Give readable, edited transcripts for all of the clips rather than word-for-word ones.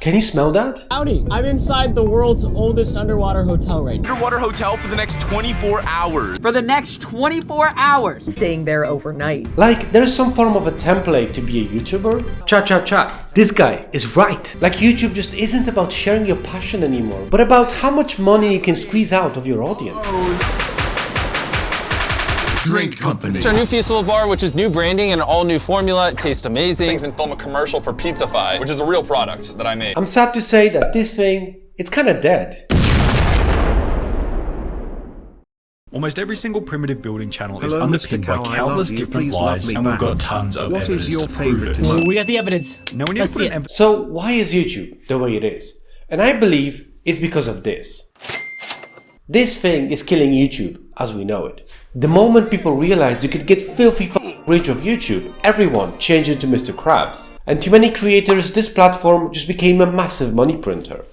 Can you smell that? Howdy, I'm inside the world's oldest underwater hotel right now. Underwater hotel for the next 24 hours. For the next 24 hours. Staying there overnight. Like, there's some form of a template to be a YouTuber. Cha. This guy is right. Like, YouTube just isn't about sharing your passion anymore, but about how much money you can squeeze out of your audience. Drink company. It's our new Feastable bar, which is new branding and an all-new formula. It tastes amazing. And film a commercial for Pizzafy, which is a real product that I made. I'm sad to say that this thing, it's kind of dead. Almost every single primitive building channel is underpinned by countless different lies, and we've got tons of evidence. What is your favorite? Well, we got the evidence. No one Let's see it. So why is YouTube the way it is? And I believe it's because of this. This thing is killing YouTube as we know it. The moment people realized you could get filthy rich of YouTube, everyone changed into Mr. Krabs. And to many creators, this platform just became a massive money printer.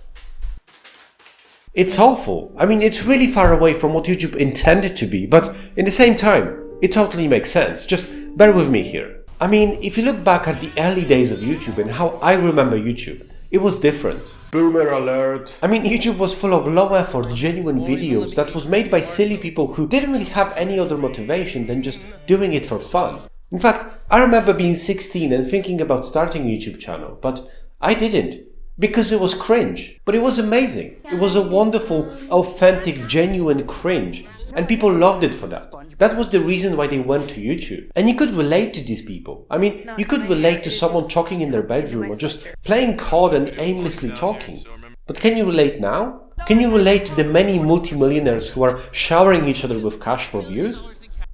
It's awful. I mean, it's really far away from what YouTube intended to be, but in the same time, it totally makes sense. Just bear with me here. I mean, if you look back at the early days of YouTube and how I remember YouTube, it was different. Boomer alert. I mean, YouTube was full of low-effort, genuine videos that was made by silly people who didn't really have any other motivation than just doing it for fun. In fact, I remember being 16 and thinking about starting a YouTube channel, but I didn't. Because it was cringe. But it was amazing. It was a wonderful, authentic, genuine cringe. And people loved it for that. That was the reason why they went to YouTube. And you could relate to these people. I mean, you could relate to someone talking in their bedroom or just playing COD and aimlessly talking. But can you relate now? Can you relate to the many multimillionaires who are showering each other with cash for views?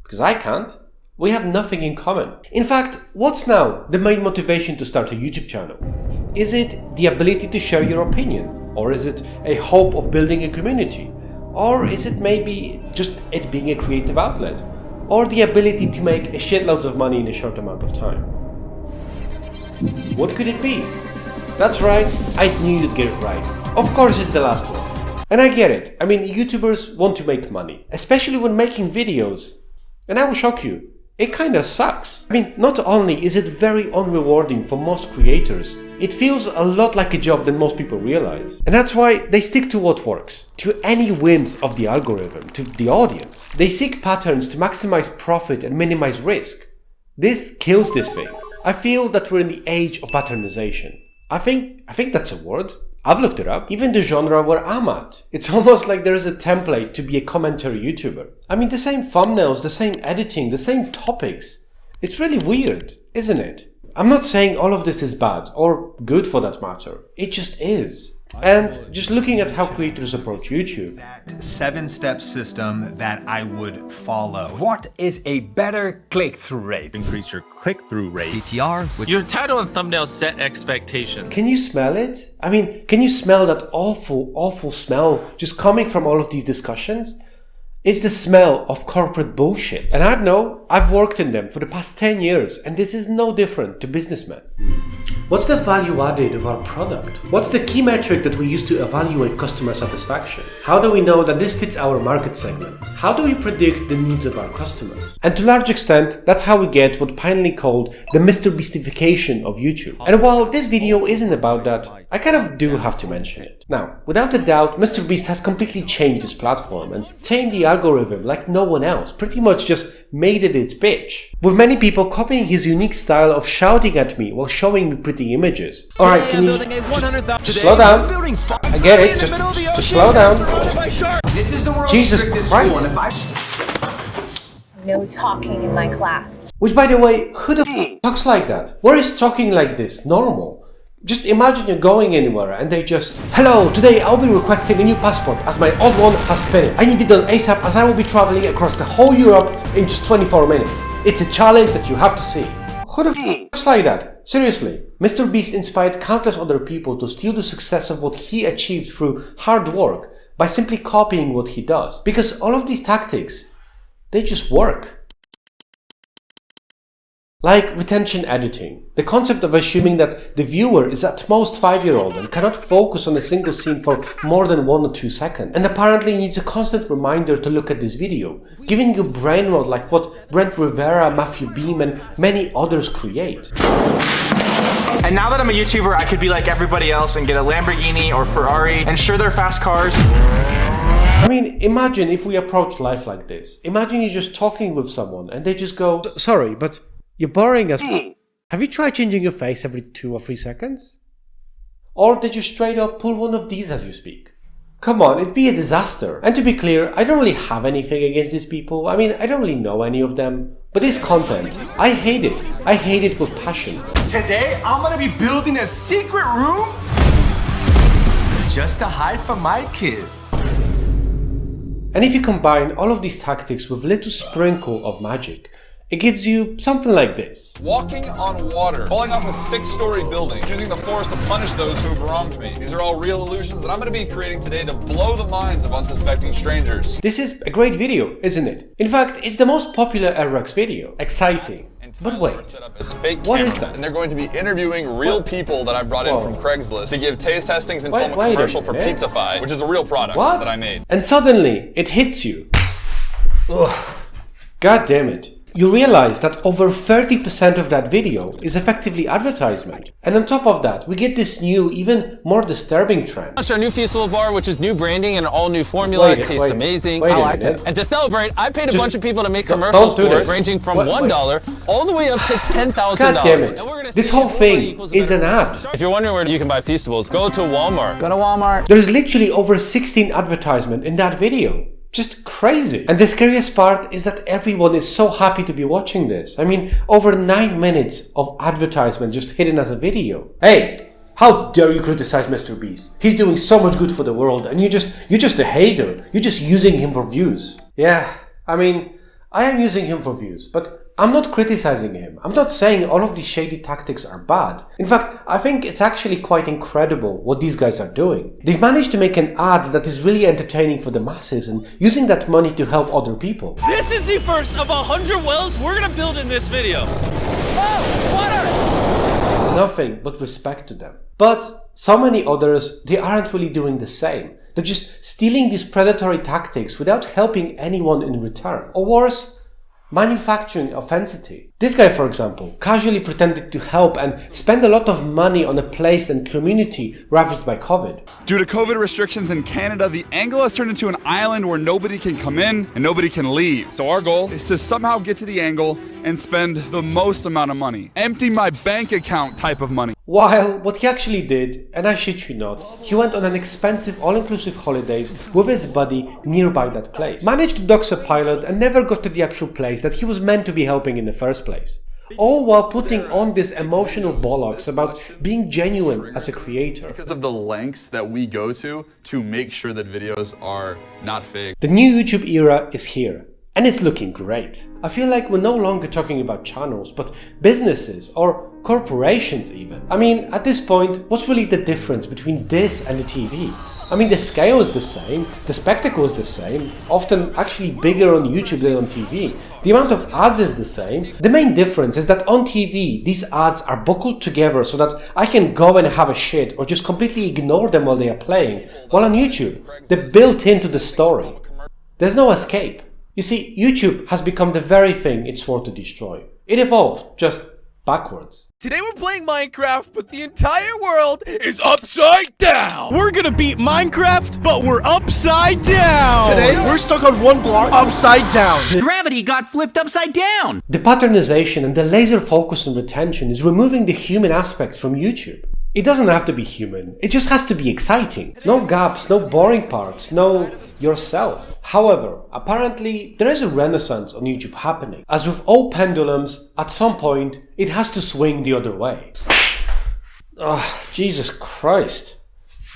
Because I can't. We have nothing in common. In fact, what's now the main motivation to start a YouTube channel? Is it the ability to share your opinion? Or is it a hope of building a community? Or is it maybe just it being a creative outlet? Or the ability to make a shitloads of money in a short amount of time? What could it be? That's right, I knew you'd get it right. Of course it's the last one. And I get it. I mean, YouTubers want to make money, especially when making videos. And I will shock you. It kinda sucks. I mean, not only is it very unrewarding for most creators, it feels a lot like a job than most people realize. And that's why they stick to what works, to any whims of the algorithm, to the audience. They seek patterns to maximize profit and minimize risk. This kills this thing. I feel that we're in the age of patternization. I think that's a word. I've looked it up. Even the genre where I'm at. It's almost like there is a template to be a commentary YouTuber. I mean, the same thumbnails, the same editing, the same topics. It's really weird, isn't it? I'm not saying all of this is bad, or good for that matter. It just is. And just looking at how creators approach YouTube. That 7-step system that I would follow. What is a better click-through rate? Increase your click-through rate. CTR. Your title and thumbnail set expectations. Can you smell it? I mean, can you smell that awful smell just coming from all of these discussions? It's the smell of corporate bullshit. And I know, I've worked in them for the past 10 years, and this is no different to businessmen. What's the value added of our product? What's the key metric that we use to evaluate customer satisfaction? How do we know that this fits our market segment? How do we predict the needs of our customers? And to a large extent, that's how we get what Pinely called the MrBeastification of YouTube. And while this video isn't about that, I kind of do have to mention it. Now, without a doubt, MrBeast has completely changed his platform and tamed the algorithm like no one else, pretty much just made it its bitch. With many people copying his unique style of shouting at me while showing me pretty images. Alright, can you just slow down? I get it, just slow down. Jesus Christ. No talking in my class. Which, by the way, who the f talks like that? Where is talking like this normal? Just imagine you're going anywhere and they just, hello, today I'll be requesting a new passport as my old one has finished. I need it done ASAP as I will be traveling across the whole Europe in just 24 minutes. It's a challenge that you have to see. Who the f talks like that? Seriously. MrBeast inspired countless other people to steal the success of what he achieved through hard work by simply copying what he does. Because all of these tactics, they just work. Like retention editing, the concept of assuming that the viewer is at most 5-year-old and cannot focus on a single scene for more than 1 or 2 seconds, and apparently needs a constant reminder to look at this video, giving you brain rot like what Brent Rivera, Matthew Beam and many others create. And now that I'm a YouTuber, I could be like everybody else and get a Lamborghini or Ferrari, and sure, they're fast cars. I mean, imagine if we approach life like this. Imagine you're just talking with someone and they just go, sorry, but you're boring as Have you tried changing your face every 2 or 3 seconds? Or did you straight up pull one of these as you speak? Come on, it'd be a disaster. And to be clear, I don't really have anything against these people. I mean, I don't really know any of them. But this content, I hate it. I hate it with passion. Today, I'm gonna be building a secret room just to hide from my kids. And if you combine all of these tactics with a little sprinkle of magic, it gives you something like this. Walking on water, falling off a 6-story building, using the force to punish those who have wronged me. These are all real illusions that I'm going to be creating today to blow the minds of unsuspecting strangers. This is a great video, isn't it? In fact, it's the most popular RX video. Exciting. But wait, what is that? And they're going to be interviewing real people that I brought in from Craigslist to give taste testings and film a commercial for PizzaFi, which is a real product that I made. And suddenly, it hits you. Ugh. God damn it. You realize that over 30% of that video is effectively advertisement. And on top of that, we get this new, even more disturbing trend. Launched our new Feastable bar, which is new branding and an all-new formula. It tastes amazing. I like it. And to celebrate, I paid a bunch of people to make commercials for it, ranging from $1 all the way up to $10,000. God damn it. This whole thing is an ad. If you're wondering where you can buy Feastables, go to Walmart. Go to Walmart. There's literally over 16 advertisements in that video. Just crazy. And the scariest part is that everyone is so happy to be watching this. I mean, over 9 minutes of advertisement just hidden as a video. Hey, how dare you criticize MrBeast? He's doing so much good for the world and you're just a hater. You're just using him for views. Yeah, I mean, I am using him for views, but I'm not criticizing him. I'm not saying all of these shady tactics are bad. In fact, I think it's actually quite incredible what these guys are doing. They've managed to make an ad that is really entertaining for the masses and using that money to help other people. This is the first of 100 wells we're gonna build in this video. Oh, water! Nothing but respect to them. But so many others, they aren't really doing the same. They're just stealing these predatory tactics without helping anyone in return. Or worse, manufacturing authenticity. This guy, for example, casually pretended to help and spend a lot of money on a place and community ravaged by COVID. Due to COVID restrictions in Canada, the angle has turned into an island where nobody can come in and nobody can leave. So our goal is to somehow get to the angle and spend the most amount of money. Empty my bank account type of money. While what he actually did, and I shit you not, he went on an expensive all-inclusive holidays with his buddy nearby that place. Managed to dox a pilot and never got to the actual place that he was meant to be helping in the first place. All while putting on this emotional bollocks about being genuine as a creator. Because of the lengths that we go to make sure that videos are not fake. The new YouTube era is here. And it's looking great. I feel like we're no longer talking about channels, but businesses or corporations even. I mean, at this point, what's really the difference between this and the TV? I mean, the scale is the same, the spectacle is the same, often actually bigger on YouTube than on TV. The amount of ads is the same. The main difference is that on TV, these ads are buckled together so that I can go and have a shit or just completely ignore them while they are playing. While on YouTube, they're built into the story. There's no escape. You see, YouTube has become the very thing it swore to destroy. It evolved, just backwards. Today we're playing Minecraft, but the entire world is upside down! We're gonna beat Minecraft, but we're upside down! Today we're stuck on one block upside down. Gravity got flipped upside down! The patternization and the laser focus on retention is removing the human aspect from YouTube. It doesn't have to be human, it just has to be exciting. No gaps, no boring parts, no yourself. However, apparently there is a renaissance on YouTube happening. As with all pendulums, at some point it has to swing the other way. Oh, Jesus Christ.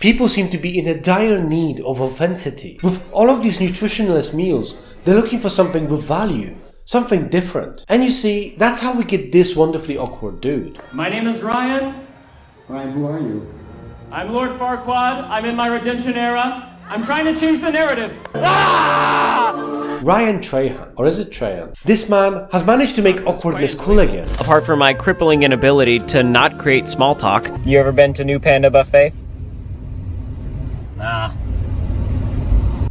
People seem to be in a dire need of authenticity. With all of these nutritionless meals, they're looking for something with value. Something different. And you see, that's how we get this wonderfully awkward dude. My name is Ryan. Ryan, who are you? I'm Lord Farquaad. I'm in my redemption era. I'm trying to change the narrative. Ah! Ryan Trahan, or is it Trahan? This man has managed to make awkwardness cool again. Apart from my crippling inability to not create small talk. You ever been to New Panda Buffet? Nah.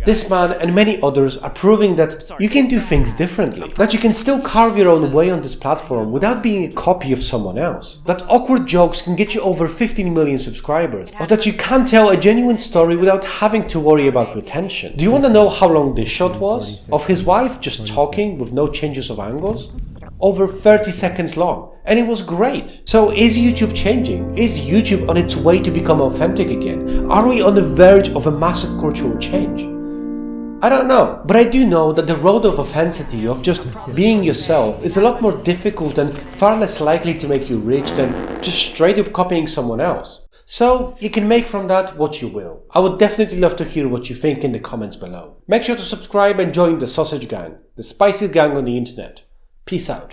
This man and many others are proving that you can do things differently, that you can still carve your own way on this platform without being a copy of someone else, that awkward jokes can get you over 15 million subscribers, or that you can tell a genuine story without having to worry about retention. Do you want to know how long this shot was? Of his wife just talking with no changes of angles? Over 30 seconds long, and it was great. So is YouTube changing? Is YouTube on its way to become authentic again? Are we on the verge of a massive cultural change? I don't know, but I do know that the road of authenticity, of just being yourself, is a lot more difficult and far less likely to make you rich than just straight up copying someone else. So you can make from that what you will. I would definitely love to hear what you think in the comments below. Make sure to subscribe and join the Sausage Gang, the spiciest gang on the internet. Peace out.